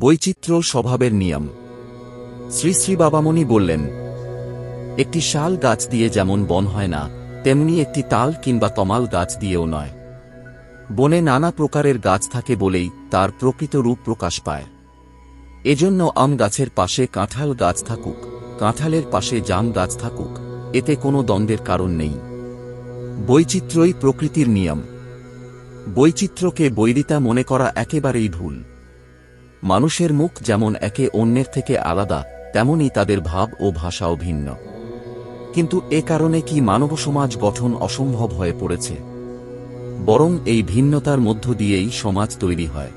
বৈচিত্র্য স্বভাবের নিয়ম। শ্রী শ্রী বাবামণি বললেন, একটি শাল গাছ দিয়ে যেমন বন হয় না, তেমনি একটি তাল কিংবা তমাল গাছ দিয়েও নয়। বনে নানা প্রকারের গাছ থাকে বলেই তার প্রকৃত রূপ প্রকাশ পায়। এজন্য আম গাছের পাশে কাঁঠাল গাছ থাকুক, কাঁঠালের পাশে জাম গাছ থাকুক, এতে কোনো দ্বন্দ্বের কারণ নেই। বৈচিত্র্যই প্রকৃতির নিয়ম। বৈচিত্র্যকে বৈরিতা মনে করা একেবারেই ভুল। মানুষের মুখ যেমন একে অন্যের থেকে আলাদা, তেমনি তাদের ভাব ও ভাষাও ভিন্ন। কিন্তু এ কারণে কি মানব সমাজ গঠন অসম্ভব হয়ে পড়েছে? বরং এই ভিন্নতার মধ্য দিয়েই সমাজ তৈরি হয়।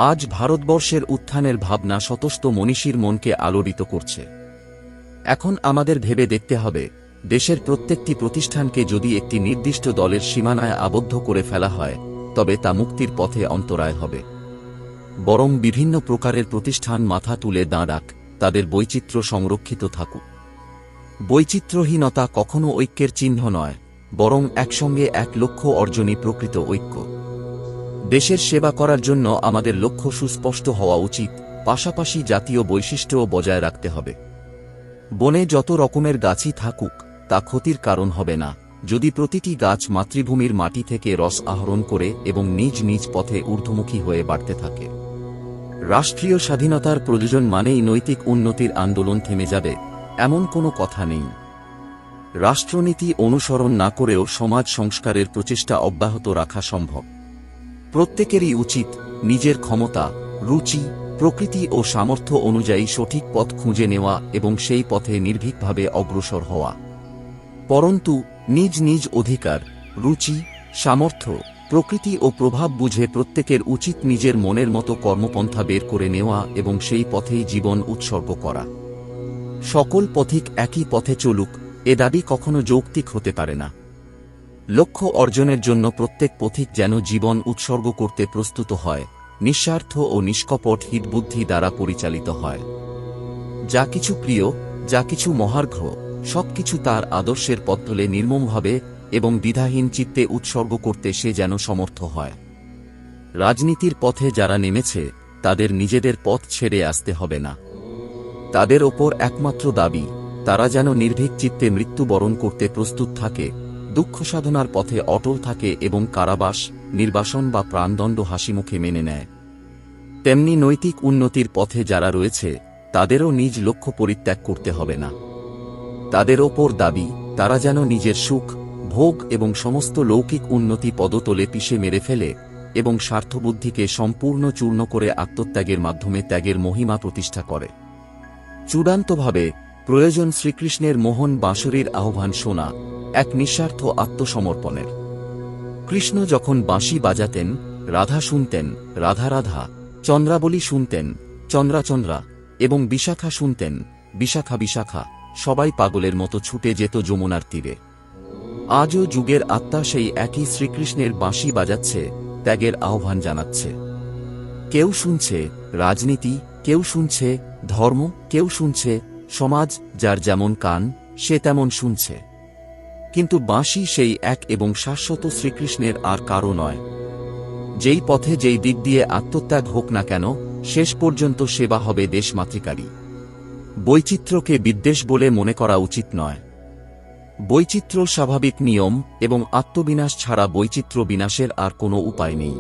আজ ভারতবর্ষের উত্থানের ভাবনা শতস্থ মনীষীর মনকে আলোড়িত করছে। এখন আমাদের ভেবে দেখতে হবে, দেশের প্রত্যেকটি প্রতিষ্ঠানকে যদি একটি নির্দিষ্ট দলের সীমানায় আবদ্ধ করে ফেলা হয়, তবে তা মুক্তির পথে অন্তরায় হবে। বরং বিভিন্ন প্রকারের প্রতিষ্ঠান মাথা তুলে দাঁড়াক, তাদের বৈচিত্র্য সংরক্ষিত থাকুক। বৈচিত্র্যহীনতা কখনো ঐক্যের চিহ্ন নয়, বরং একসঙ্গে এক লক্ষ্য অর্জনই প্রকৃত ঐক্য। দেশের সেবা করার জন্য আমাদের লক্ষ্য সুস্পষ্ট হওয়া উচিত, পাশাপাশি জাতীয় বৈশিষ্ট্যও বজায় রাখতে হবে। বনে যত রকমের গাছই থাকুক, তা ক্ষতির কারণ হবে না, যদি প্রতিটি গাছ মাতৃভূমির মাটি থেকে রস আহরণ করে এবং নিজ নিজ পথে ঊর্ধ্বমুখী হয়ে বাড়তে থাকে। রাষ্ট্রীয় স্বাধীনতার প্রয়োজন মানেই নৈতিক উন্নতির আন্দোলন থেমে যাবে, এমন কোনো কথা নেই। রাষ্ট্রনীতি অনুসরণ না করেও সমাজ সংস্কারের প্রচেষ্টা অব্যাহত রাখা সম্ভব। প্রত্যেকেরই উচিত নিজের ক্ষমতা, রুচি, প্রকৃতি ও সামর্থ্য অনুযায়ী সঠিক পথ খুঁজে নেওয়া এবং সেই পথে নির্ভীকভাবে অগ্রসর হওয়া। পরন্তু নিজ নিজ অধিকার, রুচি, সামর্থ্য, প্রকৃতি ও প্রভাব বুঝে প্রত্যেকের উচিত নিজের মনের মতো কর্মপন্থা বের করে নেওয়া এবং সেই পথেই জীবন উৎসর্গ করা। সকল পথিক একই পথে চলুক, এ দাবি কখনো যৌক্তিক হতে পারে না। লক্ষ্য অর্জনের জন্য প্রত্যেক পথিক যেন জীবন উৎসর্গ করতে প্রস্তুত হয়, নিঃস্বার্থ ও নিষ্কপট হিতবুদ্ধি দ্বারা পরিচালিত হয়। যা কিছু প্রিয়, যা কিছু মহার্ঘ্য, সবকিছু তার আদর্শের পথতলে নির্মমভাবে এবং দ্বিধাহীন চিত্তে উৎসর্গ করতে সে যেন সমর্থ হয়। রাজনীতির পথে যারা নেমেছে, তাদের নিজেদের পথ ছেড়ে আসতে হবে না। তাদের ওপর একমাত্র দাবি, তারা যেন নির্ভীক চিত্তে মৃত্যুবরণ করতে প্রস্তুত থাকে, দুঃখ সাধনার পথে অটল থাকে এবং কারাবাস, নির্বাসন বা প্রাণদণ্ড হাসিমুখে মেনে নেয়। তেমনি নৈতিক উন্নতির পথে যারা রয়েছে, তাদেরও নিজ লক্ষ্য পরিত্যাগ করতে হবে না। তাদের ওপর দাবি, তারা যেন নিজের সুখ, ভোগ এবং সমস্ত লৌকিক উন্নতি পদতলে পিষে মেরে ফেলে এবং স্বার্থবুদ্ধিকে সম্পূর্ণ চূর্ণ করে আত্মত্যাগের মাধ্যমে ত্যাগের মহিমা প্রতিষ্ঠা করে। চূড়ান্তভাবে প্রয়োজন শ্রীকৃষ্ণের মোহন বাঁশরীর আহ্বান শোনা, এক নিঃস্বার্থ আত্মসমর্পণের। কৃষ্ণ যখন বাঁশি বাজাতেন, রাধা শুনতেন, রাধা রাধা, চন্দ্রাবলী শুনতেন, চন্দ্রা চন্দ্রা, এবং বিশাখা শুনতেন, বিশাখা বিশাখা, সবাই পাগলের মতো ছুটে যেত যমুনার তীরে। আজও যুগের আত্মা সেই একই শ্রীকৃষ্ণের বাঁশি বাজাচ্ছে, ত্যাগের আহ্বান জানাচ্ছে। কেউ শুনছে রাজনীতি, কেউ শুনছে ধর্ম, কেউ শুনছে সমাজ, যার যেমন কান সে তেমন শুনছে। কিন্তু বাঁশি সেই এক এবং শাশ্বত শ্রীকৃষ্ণের, আর কারও নয়। যেই পথে যেই দিক দিয়ে আত্মত্যাগ হোক না কেন, শেষ পর্যন্ত সেবা হবে দেশমাতৃকারী। বৈচিত্র্যকে বিদ্বেষ বলে মনে করা উচিত নয়। বৈচিত্র্য স্বাভাবিক নিয়ম এবং আত্মবিনাশ ছাড়া বৈচিত্র্য বিনাশের আর কোনো উপায় নেই।